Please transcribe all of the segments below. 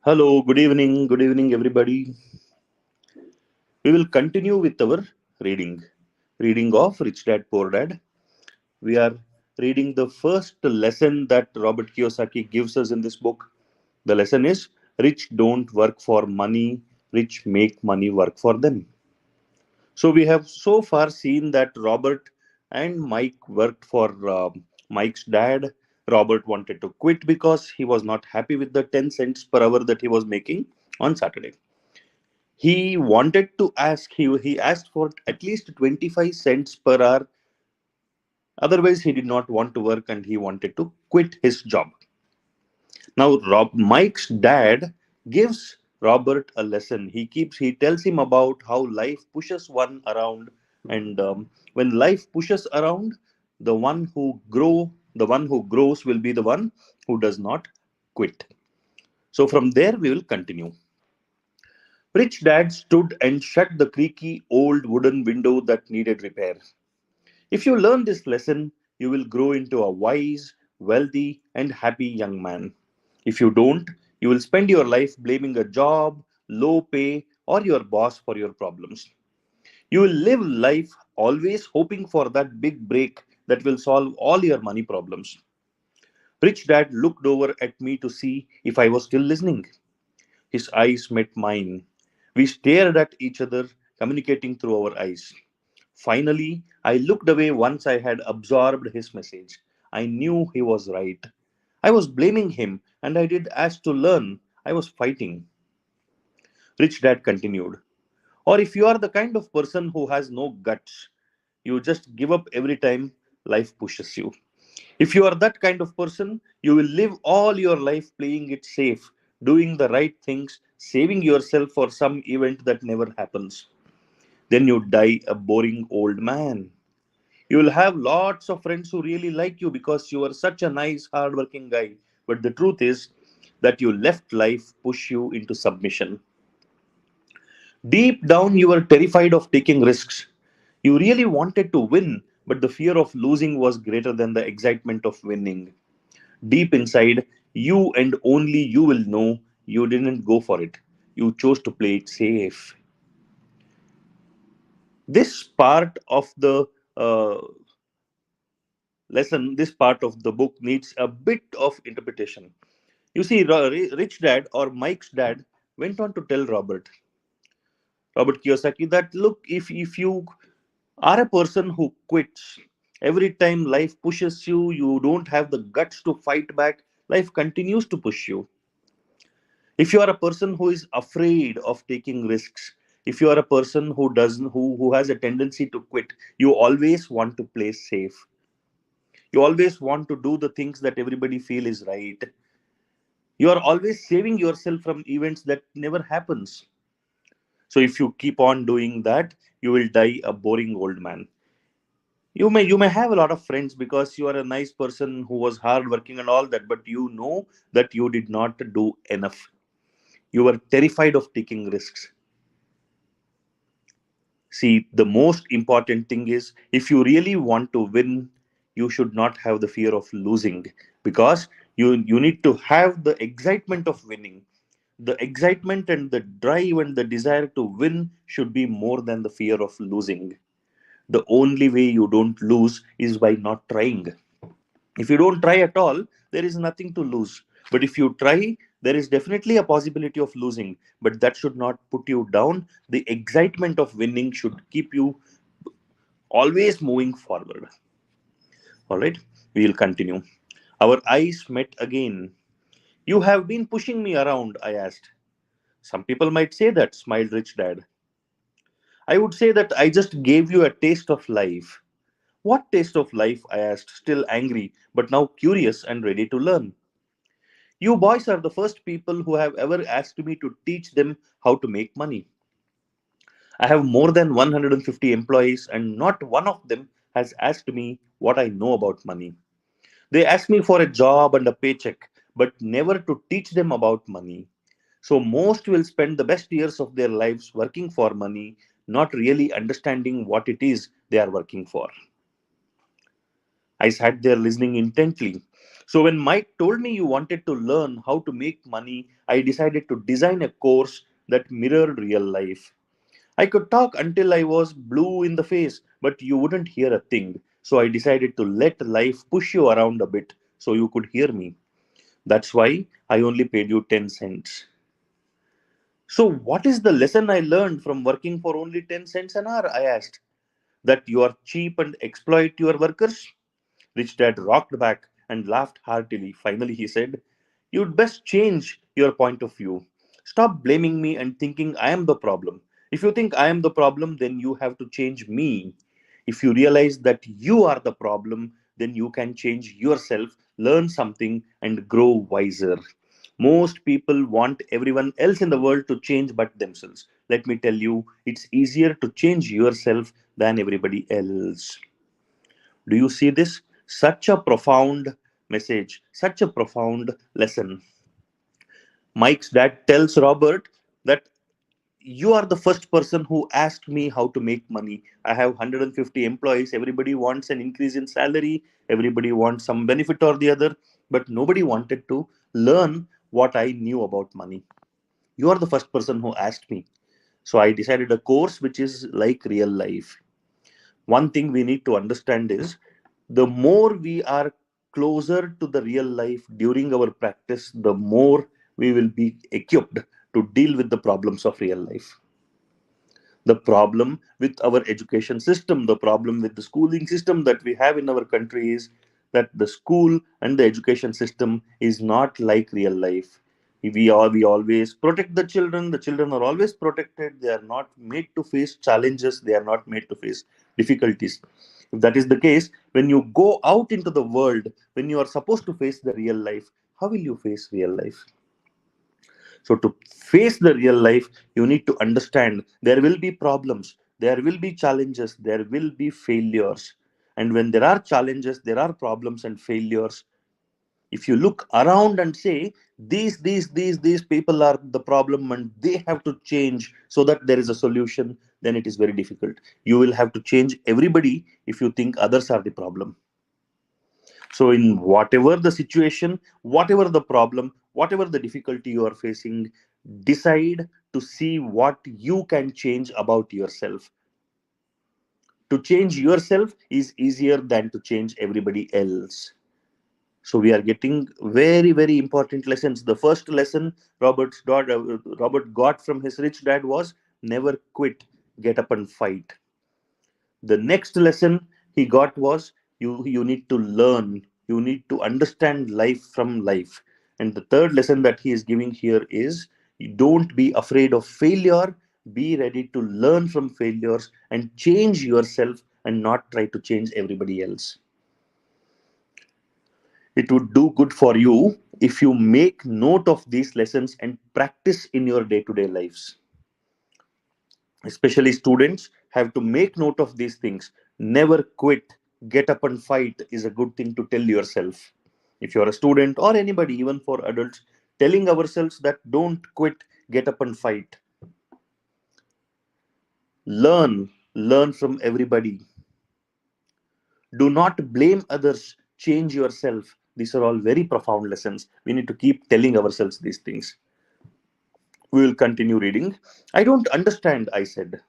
Hello, good evening, everybody. We will continue with our reading of Rich Dad Poor Dad. We are reading the first lesson that Robert Kiyosaki gives us in this book. The lesson is rich don't work for money, rich make money work for them. So we have so far seen that Robert and Mike worked for Mike's dad. Robert wanted to quit because he was not happy with the 10 cents per hour that he was making on Saturday. He wanted to ask, he asked for at least 25 cents per hour. Otherwise, he did not want to work and he wanted to quit his job. Now, Mike's dad gives Robert a lesson. He tells him about how life pushes one around, and when life pushes around, the one who grows will be the one who does not quit. So from there, we will continue. Rich Dad stood and shut the creaky old wooden window that needed repair. If you learn this lesson, you will grow into a wise, wealthy, and happy young man. If you don't, you will spend your life blaming a job, low pay, or your boss for your problems. You will live life always hoping for that big break that will solve all your money problems. Rich Dad looked over at me to see if I was still listening. His eyes met mine. We stared at each other, communicating through our eyes. Finally, I looked away once I had absorbed his message. I knew he was right. I was blaming him, and I did ask to learn. I was fighting. Rich Dad continued. Or if you are the kind of person who has no guts, you just give up every time life pushes you. If you are that kind of person, you will live all your life playing it safe, doing the right things, saving yourself for some event that never happens. Then you die a boring old man. You will have lots of friends who really like you because you are such a nice, hardworking guy. But the truth is that you left life push you into submission. Deep down, you were terrified of taking risks. You really wanted to win, but the fear of losing was greater than the excitement of winning. Deep inside, you and only you will know you didn't go for it. You chose to play it safe. This part of the lesson, this part of the book needs a bit of interpretation. You see, Rich Dad or Mike's dad went on to tell Robert Kiyosaki, that look, if you are a person who quits every time life pushes you, you don't have the guts to fight back. Life continues to push you. If you are a person who is afraid of taking risks, if you are a person who has a tendency to quit, you always want to play safe. You always want to do the things that everybody feel is right. You are always saving yourself from events that never happens. So if you keep on doing that, you will die a boring old man. You may have a lot of friends because you are a nice person who was hardworking and all that, but you know that you did not do enough. You were terrified of taking risks. See, the most important thing is, if you really want to win, you should not have the fear of losing, because you need to have the excitement of winning. The excitement and the drive and the desire to win should be more than the fear of losing. The only way you don't lose is by not trying. If you don't try at all, there is nothing to lose. But if you try, there is definitely a possibility of losing. But that should not put you down. The excitement of winning should keep you always moving forward. All right, we will continue. Our eyes met again. You have been pushing me around, I asked. Some people might say that, smiled Rich Dad. I would say that I just gave you a taste of life. What taste of life? I asked, still angry, but now curious and ready to learn. You boys are the first people who have ever asked me to teach them how to make money. I have more than 150 employees, and not one of them has asked me what I know about money. They ask me for a job and a paycheck, but never to teach them about money. So, most will spend the best years of their lives working for money, not really understanding what it is they are working for. I sat there listening intently. So when Mike told me you wanted to learn how to make money, I decided to design a course that mirrored real life. I could talk until I was blue in the face, but you wouldn't hear a thing. So I decided to let life push you around a bit so you could hear me. That's why I only paid you 10 cents. So, what is the lesson I learned from working for only 10 cents an hour? I asked. That you are cheap and exploit your workers? Rich Dad rocked back and laughed heartily. Finally, he said, you'd best change your point of view. Stop blaming me and thinking I am the problem. If you think I am the problem, then you have to change me. If you realize that you are the problem, then you can change yourself, learn something, and grow wiser. Most people want everyone else in the world to change but themselves. Let me tell you, it's easier to change yourself than everybody else. Do you see this? Such a profound message, such a profound lesson. Mike's dad tells Robert that you are the first person who asked me how to make money. I have 150 employees. Everybody wants an increase in salary. Everybody wants some benefit or the other. But nobody wanted to learn what I knew about money. You are the first person who asked me. So I decided a course which is like real life. One thing we need to understand is the more we are closer to the real life during our practice, the more we will be equipped to deal with the problems of real life. The problem with our education system, the problem with the schooling system that we have in our country is that the school and the education system is not like real life. We always protect the children. The children are always protected. They are not made to face challenges. They are not made to face difficulties. If that is the case, when you go out into the world, when you are supposed to face the real life, how will you face real life? So, to face the real life, you need to understand there will be problems, there will be challenges, there will be failures. And when there are challenges, there are problems and failures. If you look around and say, these people are the problem and they have to change so that there is a solution, then it is very difficult. You will have to change everybody if you think others are the problem. So, in whatever the situation, whatever the problem, whatever the difficulty you are facing, decide to see what you can change about yourself. To change yourself is easier than to change everybody else. So, we are getting very, very important lessons. The first lesson Robert got from his rich dad was never quit, get up and fight. The next lesson he got was you need to learn, you need to understand life from life. And the third lesson that he is giving here is you don't be afraid of failure, be ready to learn from failures and change yourself and not try to change everybody else. It would do good for you if you make note of these lessons and practice in your day to day lives. Especially students have to make note of these things. Never quit, get up and fight is a good thing to tell yourself. If you're a student or anybody, even for adults, telling ourselves that don't quit, get up and fight. Learn from everybody. Do not blame others, change yourself. These are all very profound lessons. We need to keep telling ourselves these things. We will continue reading. I don't understand, I said.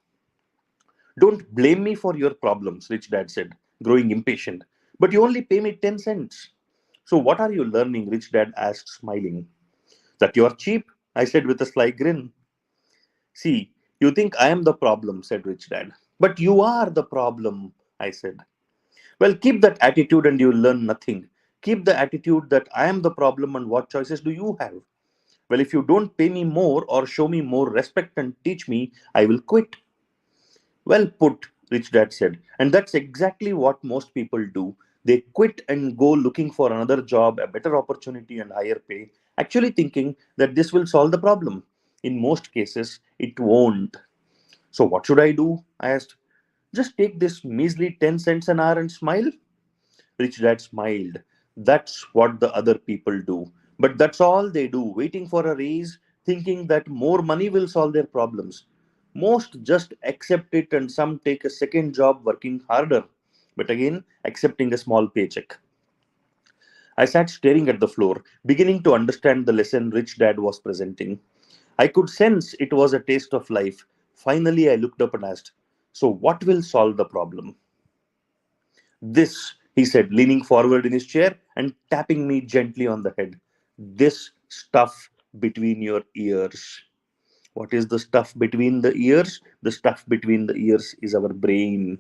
Don't blame me for your problems, Rich Dad said, growing impatient. But you only pay me 10 cents. So what are you learning? Rich Dad asked, smiling. That you are cheap, I said with a sly grin. See, you think I am the problem, said Rich Dad. But you are the problem, I said. Well, keep that attitude and you'll learn nothing. Keep the attitude that I am the problem and what choices do you have? Well, if you don't pay me more or show me more respect and teach me, I will quit. Well put, Rich Dad said. And that's exactly what most people do. They quit and go looking for another job, a better opportunity, and higher pay, actually thinking that this will solve the problem. In most cases, it won't. So, what should I do? I asked. Just take this measly 10 cents an hour and smile? Rich Dad smiled. That's what the other people do. But that's all they do, waiting for a raise, thinking that more money will solve their problems. Most just accept it, and some take a second job working harder, but again, accepting a small paycheck. I sat staring at the floor, beginning to understand the lesson Rich Dad was presenting. I could sense it was a taste of life. Finally, I looked up and asked, "So, what will solve the problem?" "This," he said, leaning forward in his chair and tapping me gently on the head. "This stuff between your ears." What is the stuff between the ears? The stuff between the ears is our brain.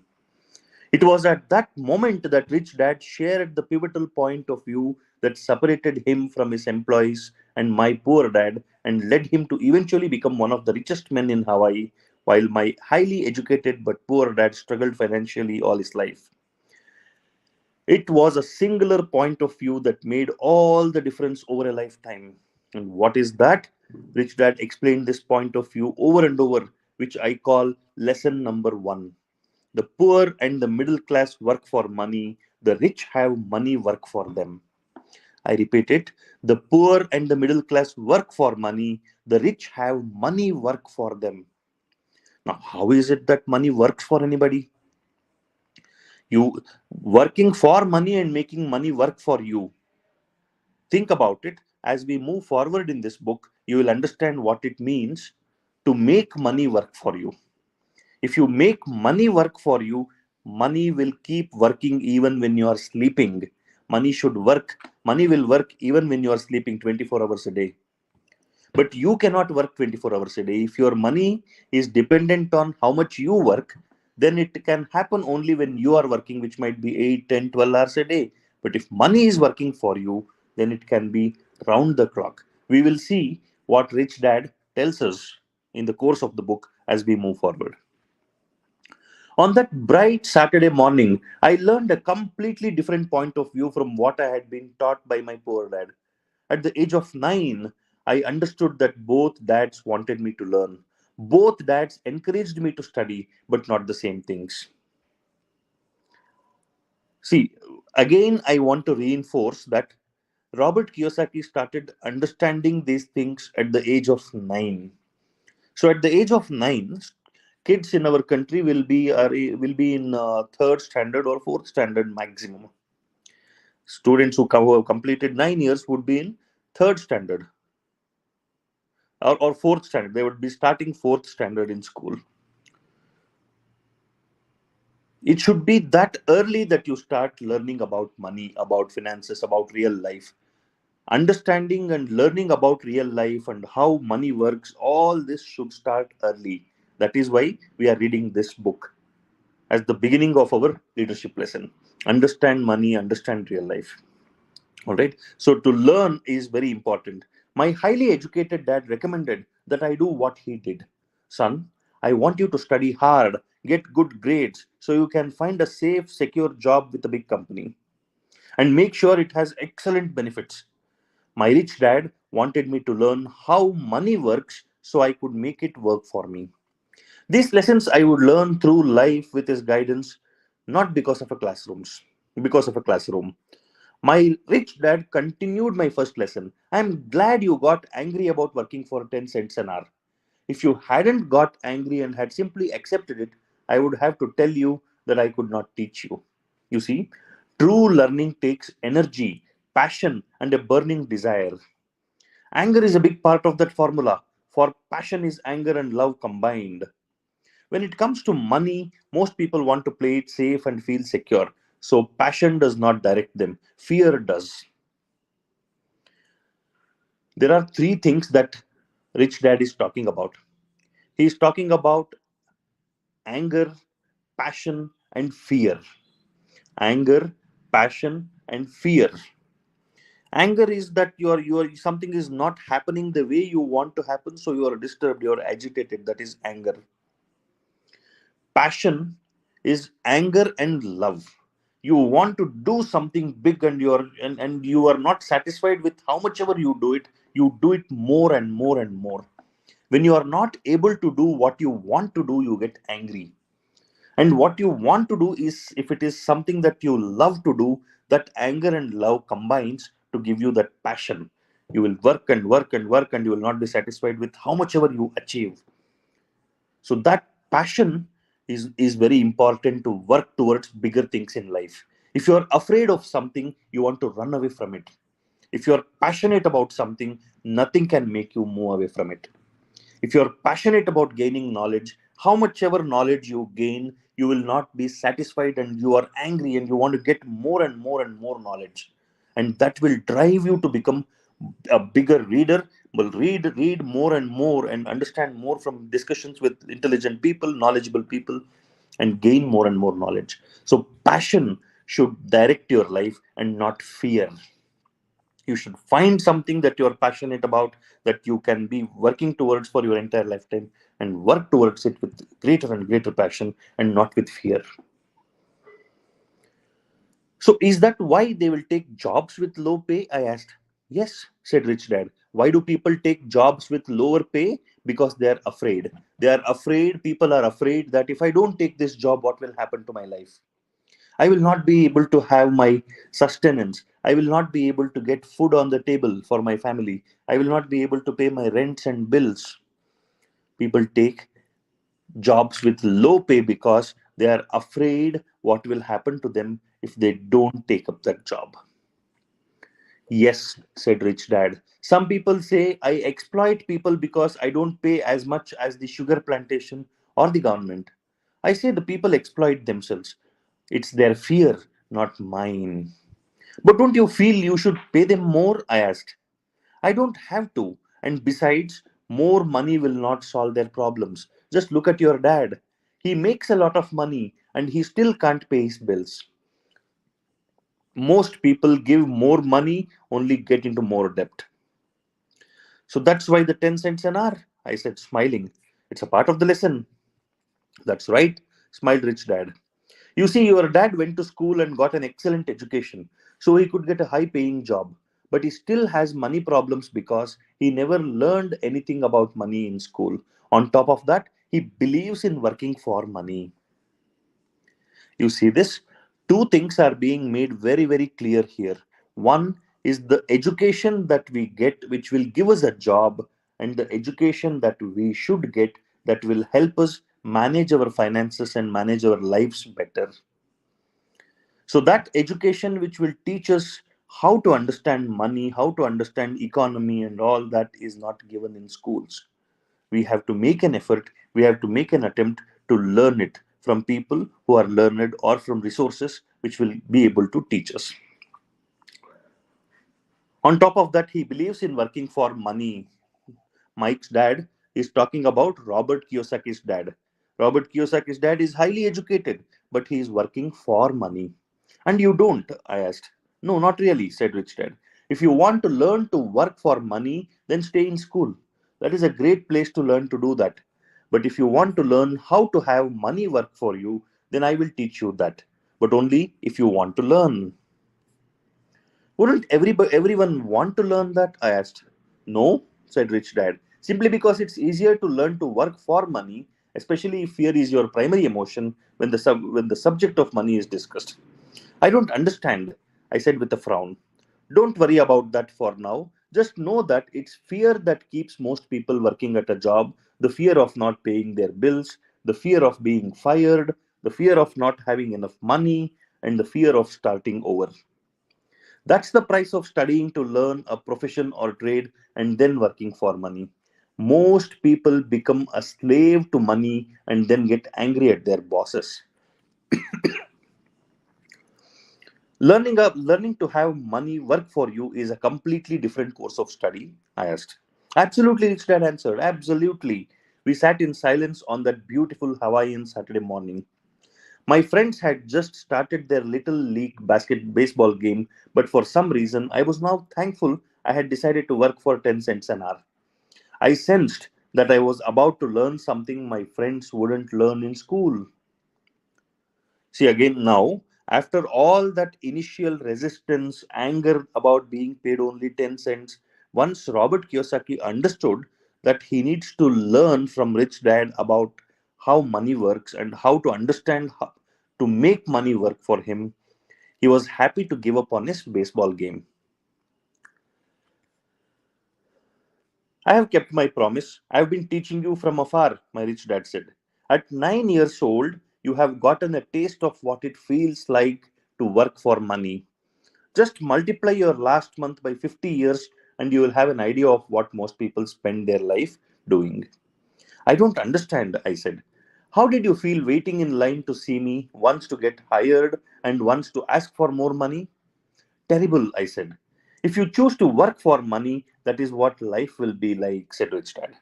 It was at that moment that Rich Dad shared the pivotal point of view that separated him from his employees and my poor dad and led him to eventually become one of the richest men in Hawaii, while my highly educated but poor dad struggled financially all his life. It was a singular point of view that made all the difference over a lifetime. And what is that? Rich Dad explained this point of view over and over, which I call lesson number one. The poor and the middle class work for money, the rich have money work for them. I repeat it. The poor and the middle class work for money, the rich have money work for them. Now, how is it that money works for anybody? You working for money and making money work for you. Think about it. As we move forward in this book, you will understand what it means to make money work for you. If you make money work for you, money will keep working even when you are sleeping. Money should work. Money will work even when you are sleeping 24 hours a day. But you cannot work 24 hours a day. If your money is dependent on how much you work, then it can happen only when you are working, which might be 8, 10, 12 hours a day. But if money is working for you, then it can be round the clock. We will see what Rich Dad tells us in the course of the book as we move forward. On that bright Saturday morning, I learned a completely different point of view from what I had been taught by my poor dad. At the age of 9, I understood that both dads wanted me to learn. Both dads encouraged me to study, but not the same things. See, again, I want to reinforce that Robert Kiyosaki started understanding these things at the age of 9. So, at the age of 9, kids in our country will be in third standard or fourth standard maximum. Students who have completed 9 years would be in third standard or fourth standard. They would be starting fourth standard in school. It should be that early that you start learning about money, about finances, about real life. Understanding and learning about real life and how money works, all this should start early. That is why we are reading this book as the beginning of our leadership lesson. Understand money, understand real life. All right. So to learn is very important. My highly educated dad recommended that I do what he did. Son, I want you to study hard, get good grades, so you can find a safe, secure job with a big company. And make sure it has excellent benefits. My rich dad wanted me to learn how money works so I could make it work for me. These lessons I would learn through life with his guidance, not because of a classroom. My rich dad continued my first lesson. I'm glad you got angry about working for 10 cents an hour. If you hadn't got angry and had simply accepted it, I would have to tell you that I could not teach you. You see, true learning takes energy, passion, and a burning desire. Anger is a big part of that formula, for passion is anger and love combined. When it comes to money, most people want to play it safe and feel secure. So passion does not direct them, fear does. There are three things that Rich Dad is talking about. He is talking about anger, passion, and fear. Anger, passion, and fear. Anger is that your something is not happening the way you want to happen, so you are disturbed, you are agitated. That is anger. Passion is anger and love. You want to do something big and you are not satisfied with how much ever you do it more and more and more. When you are not able to do what you want to do, you get angry. And what you want to do is, if it is something that you love to do, that anger and love combines to give you that passion. You will work and work and work, and you will not be satisfied with how much ever you achieve. So that passion is very important to work towards bigger things in life. If you're afraid of something, you want to run away from it. If you're passionate about something, nothing can make you move away from it. If you're passionate about gaining knowledge, how much ever knowledge you gain, you will not be satisfied and you are angry and you want to get more and more and more knowledge. And that will drive you to become a bigger reader, will read more and more and understand more from discussions with intelligent people, knowledgeable people, and gain more and more knowledge. So passion should direct your life and not fear. You should find something that you're passionate about, that you can be working towards for your entire lifetime, and work towards it with greater and greater passion and not with fear. So is that why they will take jobs with low pay? I asked. Yes, said Rich Dad. Why do people take jobs with lower pay? Because they are afraid. People are afraid that if I don't take this job, what will happen to my life? I will not be able to have my sustenance. I will not be able to get food on the table for my family. I will not be able to pay my rents and bills. People take jobs with low pay because they are afraid what will happen to them if they don't take up that job. Yes, said Rich Dad. Some people say I exploit people because I don't pay as much as the sugar plantation or the government. I say the people exploit themselves. It's their fear, not mine. But don't you feel you should pay them more? I asked. I don't have to. And besides, more money will not solve their problems. Just look at your dad. He makes a lot of money and he still can't pay his bills. Most people give more money, only get into more debt. So that's why the 10 cents an hour, I said, smiling. It's a part of the lesson. That's right, smiled Rich Dad. You see, your dad went to school and got an excellent education, so he could get a high paying job. But he still has money problems because he never learned anything about money in school. On top of that, he believes in working for money. You see this? Two things are being made very, very clear here. One is the education that we get, which will give us a job, and the education that we should get that will help us manage our finances and manage our lives better. So that education which will teach us how to understand money, how to understand economy and all that is not given in schools. We have to make an effort, we have to make an attempt to learn it from people who are learned or from resources which will be able to teach us. On top of that, he believes in working for money. Mike's dad is talking about Robert Kiyosaki's dad. Robert Kiyosaki's dad is highly educated, but he is working for money. And you don't? I asked. No, not really, said Rich Dad. If you want to learn to work for money, then stay in school. That is a great place to learn to do that. But if you want to learn how to have money work for you, then I will teach you that. But only if you want to learn. Wouldn't everyone want to learn that? I asked. No, said Rich Dad. Simply because it's easier to learn to work for money, especially if fear is your primary emotion when when the subject of money is discussed. I don't understand, I said with a frown. Don't worry about that for now. Just know that it's fear that keeps most people working at a job, the fear of not paying their bills, the fear of being fired, the fear of not having enough money, and the fear of starting over. That's the price of studying to learn a profession or trade and then working for money. Most people become a slave to money and then get angry at their bosses. Learning to have money work for you is a completely different course of study, I asked. Absolutely, Rich Dad answered. Absolutely. We sat in silence on that beautiful Hawaiian Saturday morning. My friends had just started their little league baseball game, but for some reason I was now thankful I had decided to work for 10 cents an hour. I sensed that I was about to learn something my friends wouldn't learn in school. See, again, now, after all that initial resistance, anger about being paid only 10 cents, once Robert Kiyosaki understood that he needs to learn from Rich Dad about how money works and how to understand how to make money work for him, he was happy to give up on his baseball game. I have kept my promise. I have been teaching you from afar, my rich dad said. At 9 years old, you have gotten a taste of what it feels like to work for money. Just multiply your last month by 50 years and you will have an idea of what most people spend their life doing. I don't understand, I said. How did you feel waiting in line to see me, once to get hired and once to ask for more money? Terrible, I said. If you choose to work for money, that is what life will be like, said Rich Dad.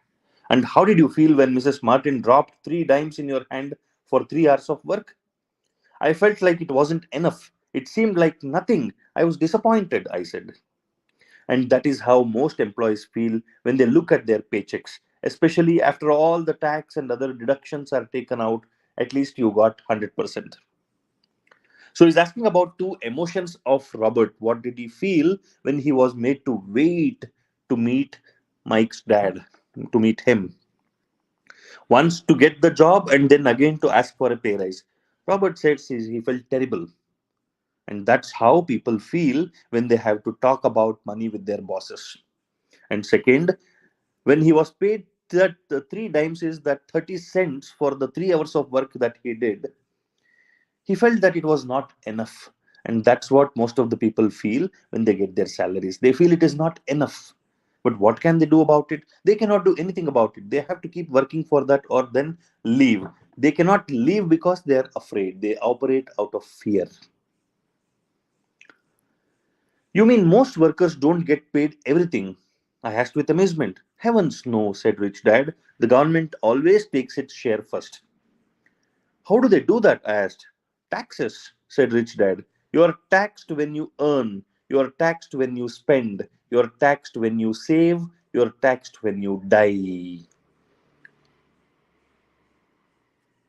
And how did you feel when Mrs. Martin dropped 3 dimes in your hand for 3 hours of work? I felt like it wasn't enough. It seemed like nothing. I was disappointed, I said. And that is how most employees feel when they look at their paychecks, especially after all the tax and other deductions are taken out. At least you got 100%. So he's asking about two emotions of Robert. What did he feel when he was made to wait to meet Mike's dad, to meet him? Once to get the job and then again to ask for a pay rise. Robert says he felt terrible. And that's how people feel when they have to talk about money with their bosses. And second, when he was paid that 3 dimes is that 30 cents for the 3 hours of work that he did, he felt that it was not enough. And that's what most of the people feel when they get their salaries. They feel it is not enough. But what can they do about it? They cannot do anything about it. They have to keep working for that or then leave. They cannot leave because they are afraid. They operate out of fear. You mean most workers don't get paid everything? I asked with amazement. Heavens no, said Rich Dad. The government always takes its share first. How do they do that? I asked. Taxes, said Rich Dad. You are taxed when you earn. You are taxed when you spend. You are taxed when you save. You are taxed when you die.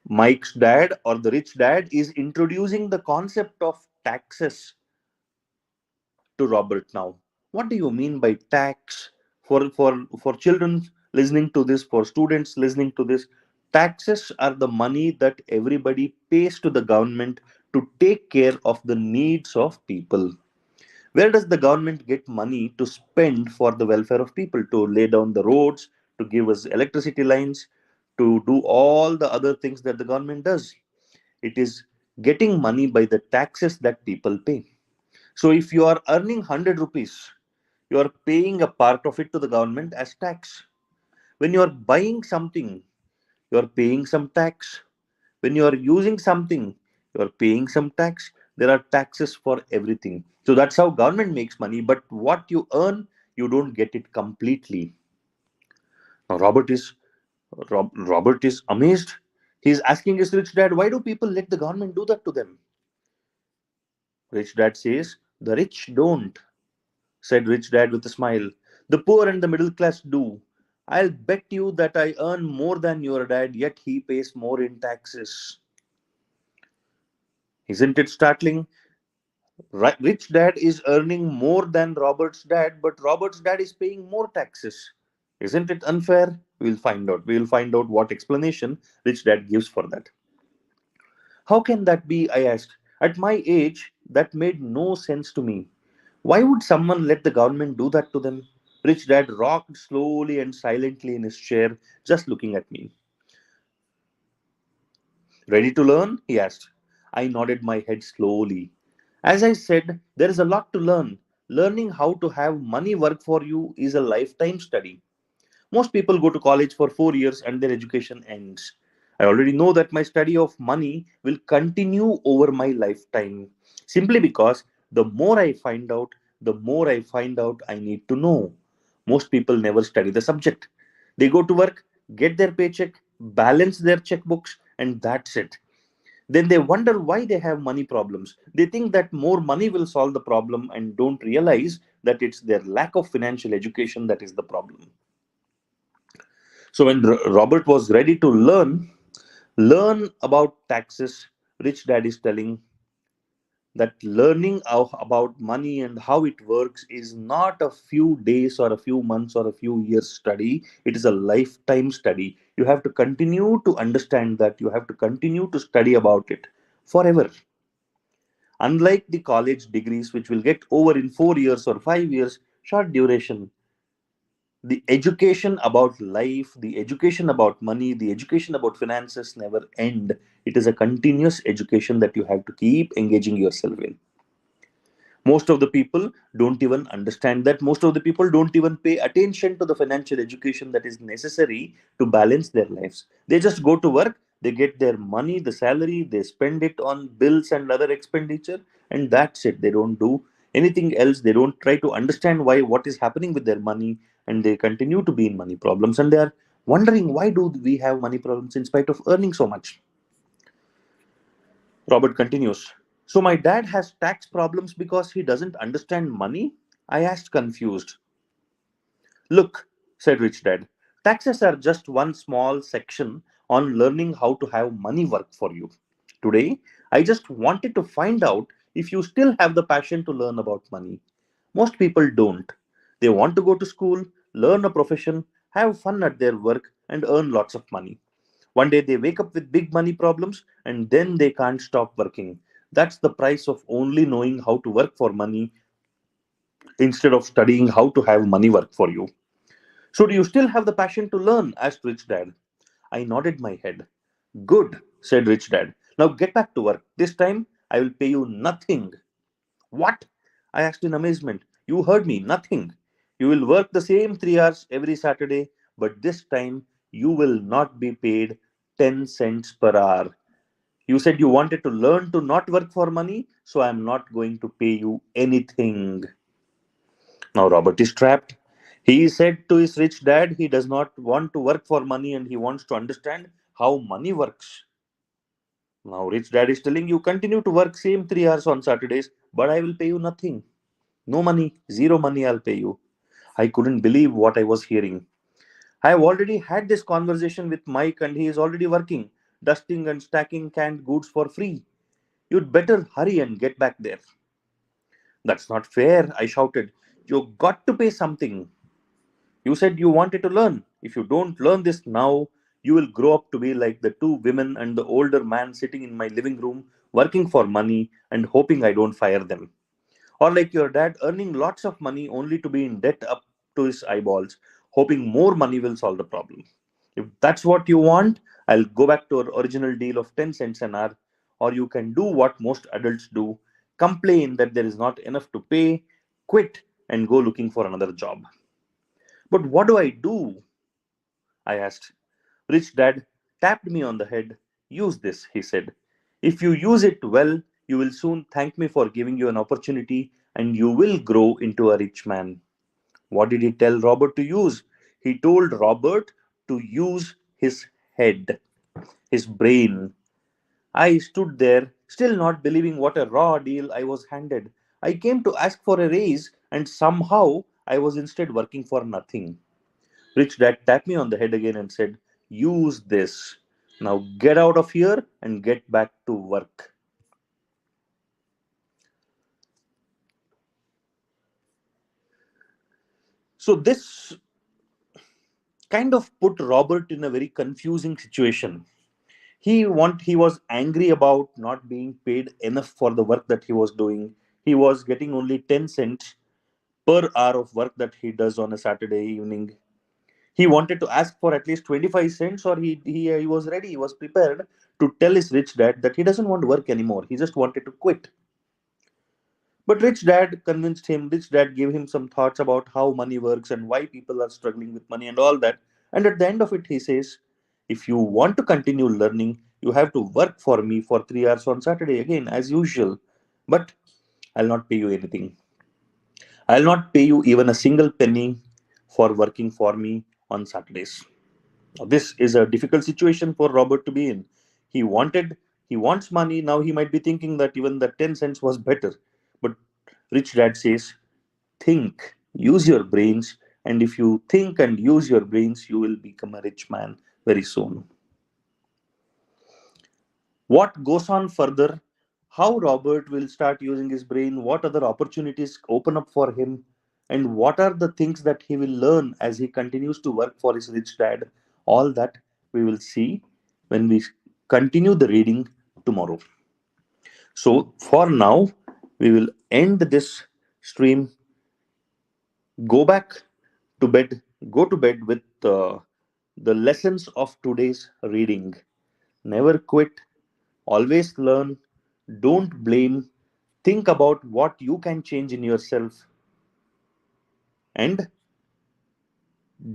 Mike's dad or the rich dad is introducing the concept of taxes to Robert now. What do you mean by tax? For children listening to this, for students listening to this, taxes are the money that everybody pays to the government to take care of the needs of people. Where does the government get money to spend for the welfare of people, to lay down the roads, to give us electricity lines, to do all the other things that the government does? It is getting money by the taxes that people pay. So if you are earning 100 rupees, you are paying a part of it to the government as tax. When you are buying something, you are paying some tax. When you are using something, you are paying some tax. There are taxes for everything. So that's how government makes money. But what you earn, you don't get it completely. Now Robert is amazed. He's asking his rich dad, why do people let the government do that to them? Rich dad says, the rich don't, said Rich Dad with a smile. The poor and the middle class do. I'll bet you that I earn more than your dad, yet he pays more in taxes. Isn't it startling? Rich Dad is earning more than Robert's dad, but Robert's dad is paying more taxes. Isn't it unfair? We'll find out. We'll find out what explanation Rich Dad gives for that. How can that be? I asked. At my age, that made no sense to me. Why would someone let the government do that to them? Rich Dad rocked slowly and silently in his chair, just looking at me. Ready to learn? He asked. I nodded my head slowly. As I said, there is a lot to learn. Learning how to have money work for you is a lifetime study. Most people go to college for 4 years and their education ends. I already know that my study of money will continue over my lifetime simply because the more I find out I need to know. Most people never study the subject. They go to work, get their paycheck, balance their checkbooks, and that's it. Then they wonder why they have money problems. They think that more money will solve the problem and don't realize that it's their lack of financial education that is the problem. So when Robert was ready to learn about taxes, Rich Dad is telling that learning about money and how it works is not a few days or a few months or a few years study. It is a lifetime study. You have to continue to understand that. You have to continue to study about it forever. Unlike the college degrees, which will get over in 4 years or 5 years, short duration, The education about life, the education about money, the education about finances never end. It is a continuous education that you have to keep engaging yourself in. Most of the people don't even understand that. Most of the people don't even pay attention to the financial education that is necessary to balance their lives. They just go to work, they get their money, the salary, they spend it on bills and other expenditure, and that's it. They don't do anything else. They don't try to understand why, what is happening with their money, and they continue to be in money problems, and they are wondering, why do we have money problems in spite of earning so much? Robert continues. So my dad has tax problems because he doesn't understand money? I asked, confused. Look, said Rich Dad, taxes are just one small section on learning how to have money work for you. Today, I just wanted to find out if you still have the passion to learn about money. Most people don't. They want to go to school, learn a profession, have fun at their work, and earn lots of money. One day they wake up with big money problems and then they can't stop working. That's the price of only knowing how to work for money instead of studying how to have money work for you. So, do you still have the passion to learn? Asked Rich Dad. I nodded my head. Good, said Rich Dad. Now get back to work. This time I will pay you nothing. What? I asked in amazement. You heard me, nothing. You will work the same 3 hours every Saturday, but this time you will not be paid 10 cents per hour. You said you wanted to learn to not work for money, so I am not going to pay you anything. Now Robert is trapped. He said to his rich dad he does not want to work for money and he wants to understand how money works. Now rich dad is telling you continue to work same 3 hours on Saturdays, but I will pay you nothing. No money, zero money I'll pay you. I couldn't believe what I was hearing. I have already had this conversation with Mike and he is already working, dusting and stacking canned goods for free. You'd better hurry and get back there. That's not fair, I shouted. You got to pay something. You said you wanted to learn. If you don't learn this now, you will grow up to be like the two women and the older man sitting in my living room, working for money and hoping I don't fire them. Or like your dad earning lots of money only to be in debt up to his eyeballs, hoping more money will solve the problem. If that's what you want, I'll go back to our original deal of 10 cents an hour. Or you can do what most adults do, complain that there is not enough to pay, quit, and go looking for another job. But what do I do? I asked. Rich Dad tapped me on the head. Use this, he said. If you use it well, you will soon thank me for giving you an opportunity and you will grow into a rich man. What did he tell Robert to use? He told Robert to use his head, his brain. I stood there, still not believing what a raw deal I was handed. I came to ask for a raise, and somehow I was instead working for nothing. Rich Dad tapped me on the head again and said, use this. Now get out of here and get back to work. So this kind of put Robert in a very confusing situation. He was angry about not being paid enough for the work that he was doing. He was getting only 10 cents per hour of work that he does on a Saturday evening. He wanted to ask for at least 25 cents, or he was ready, he was prepared to tell his rich dad that he doesn't want to work anymore. He just wanted to quit. But rich dad convinced him. Rich dad gave him some thoughts about how money works and why people are struggling with money and all that. And at the end of it, he says, if you want to continue learning, you have to work for me for 3 hours on Saturday again, as usual. But I'll not pay you anything. I'll not pay you even a single penny for working for me on Saturdays. Now, this is a difficult situation for Robert to be in. He wanted, he wants money. Now he might be thinking that even the 10 cents was better. But Rich Dad says, think, use your brains. And if you think and use your brains, you will become a rich man very soon. What goes on further, how Robert will start using his brain, what other opportunities open up for him, and what are the things that he will learn as he continues to work for his rich dad, all that we will see when we continue the reading tomorrow. So, for now, we will end this stream, go back to bed, Go to bed with the lessons of today's reading. Never quit, always learn, don't blame, think about what you can change in yourself, and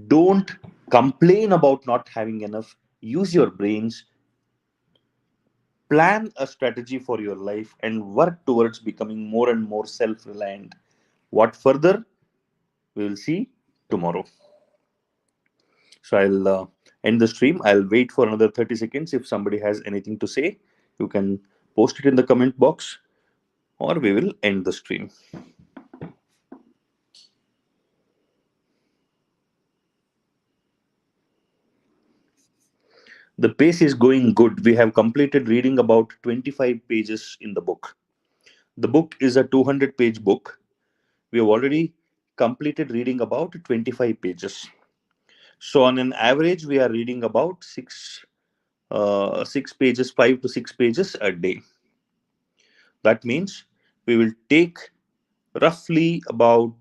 don't complain about not having enough. Use your brains, plan a strategy for your life, and work towards becoming more and more self reliant. What further, we will see tomorrow. So I'll end the stream. I'll wait for another 30 seconds. If somebody has anything to say, you can post it in the comment box, or we will end the stream. The pace is going good. We have completed reading about 25 pages in the book. The book is a 200-page book. We have already completed reading about 25 pages. So on an average, we are reading about 6 pages, 5 to 6 pages a day. That means we will take roughly about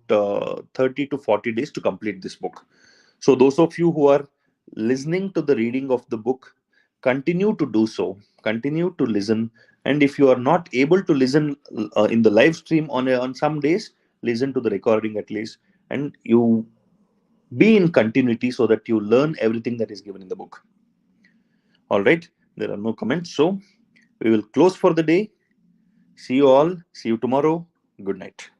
30 to 40 days to complete this book. So those of you who are listening to the reading of the book, continue to do so, continue to listen. And if you are not able to listen in the live stream on some days, listen to the recording at least, and you be in continuity so that you learn everything that is given in the book. All right, there are no comments, so we will close for the day. See you all, see you tomorrow. Good night.